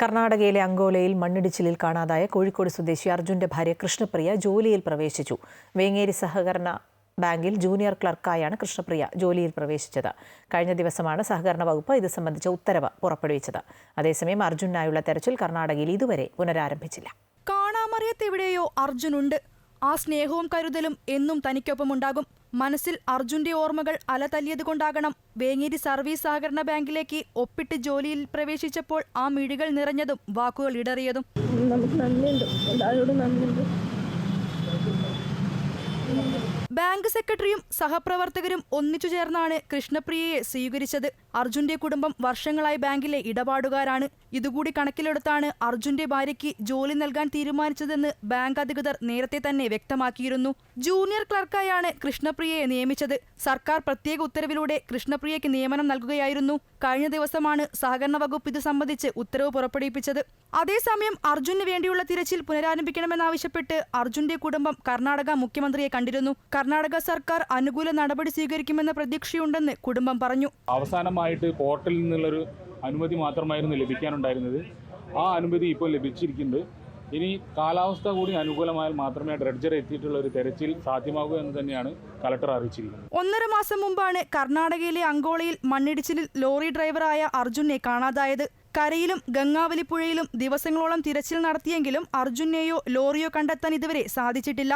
കർണാടകയിലെ അങ്കോലയിൽ മണ്ണിടിച്ചിലിൽ കാണാതായ കോഴിക്കോട് സ്വദേശി അർജുന്റെ ഭാര്യ കൃഷ്ണപ്രിയ ജോലിയിൽ പ്രവേശിച്ചു. വേങ്ങേരി സഹകരണ ബാങ്കിൽ ജൂനിയർ ക്ലർക്കായാണ് കൃഷ്ണപ്രിയ ജോലിയിൽ പ്രവേശിച്ചത്. കഴിഞ്ഞ ദിവസമാണ് സഹകരണ വകുപ്പ് ഇത് സംബന്ധിച്ച ഉത്തരവ് പുറപ്പെടുവിച്ചത്. അതേസമയം അർജുനായുള്ള തെരച്ചിൽ കർണാടകയിൽ ഇതുവരെ പുനരാരംഭിച്ചില്ല. കാണാമറിയത്തെവിടെയോ അർജുനുണ്ട്. ആ സ്നേഹവും കരുതലും എന്നും തനിക്കൊപ്പമുണ്ടാകും. മനസ്സിൽ അർജുന്റെ ഓർമ്മകൾ അലതല്ലിയതുകൊണ്ടാകണം വേങ്ങേരി സർവീസ് സഹകരണ ബാങ്കിലേക്ക് ഒപ്പിട്ട് ജോലിയിൽ പ്രവേശിച്ചപ്പോൾ ആ മിഴികൾ നിറഞ്ഞതും വാക്കുകൾ ഇടറിയതും. നമുക്ക് നന്ദിയുണ്ട്, എല്ലാവരോടും നന്ദിയുണ്ട്. ബാങ്ക് സെക്രട്ടറിയും സഹപ്രവർത്തകരും ഒന്നിച്ചു ചേർന്നാണ് കൃഷ്ണപ്രിയയെ സ്വീകരിച്ചത്. അർജുന്റെ കുടുംബം വർഷങ്ങളായി ബാങ്കിലെ ഇടപാടുകാരാണ്. ഇതുകൂടി കണക്കിലെടുത്താണ് അർജുന്റെ ഭാര്യയ്ക്ക് ജോലി നൽകാൻ തീരുമാനിച്ചതെന്ന് ബാങ്ക് അധികൃതർ നേരത്തെ തന്നെ വ്യക്തമാക്കിയിരുന്നു. ജൂനിയർ ക്ലർക്കായാണ് കൃഷ്ണപ്രിയയെ നിയമിച്ചത്. സർക്കാർ പ്രത്യേക ഉത്തരവിലൂടെ കൃഷ്ണപ്രിയയ്ക്ക് നിയമനം നൽകുകയായിരുന്നു. കഴിഞ്ഞ ദിവസമാണ് സഹകരണ വകുപ്പ് ഇത് സംബന്ധിച്ച് ഉത്തരവ് പുറപ്പെടുവിപ്പിച്ചത്. അതേസമയം അർജുന് വേണ്ടിയുള്ള തിരച്ചിൽ പുനരാരംഭിക്കണമെന്നാവശ്യപ്പെട്ട് അർജുന്റെ കുടുംബം കർണാടക മുഖ്യമന്ത്രിയെ കണ്ടിരുന്നു. കർണാടക സർക്കാർ അനുകൂല നടപടി സ്വീകരിക്കുമെന്ന പ്രതീക്ഷയുണ്ടെന്ന് കുടുംബം പറഞ്ഞു. അവസാനമായിട്ട് പോർട്ടലിൽ നിന്നുള്ളൊരു അനുമതി മാത്രമായിരുന്നു ലഭിക്കാനുണ്ടായിരുന്നത്. ആ അനുമതി ഇപ്പോൾ ലഭിച്ചിരിക്കുന്നുണ്ട്. ഇനി കാലാവസ്ഥ കൂടി അനുകൂലമായാൽ മാത്രമേ ഡ്രഡ്ജർ എത്തിയിട്ടുള്ള ഒരു തെരച്ചിൽ സാധ്യമാകൂ എന്ന് തന്നെയാണ് കളക്ടർ അറിയിച്ചിരിക്കുന്നത്. 1.5 മാസം മുമ്പാണ് കർണാടകയിലെ അങ്കോളയിൽ മണ്ണിടിച്ചിലിൽ ലോറി ഡ്രൈവറായ അർജുനെ കാണാതായത്. കരയിലും ഗംഗാവലിപ്പുഴയിലും ദിവസങ്ങളോളം തിരച്ചിൽ നടത്തിയെങ്കിലും അർജുനെയോ ലോറിയോ കണ്ടെത്താൻ ഇതുവരെ സാധിച്ചിട്ടില്ല.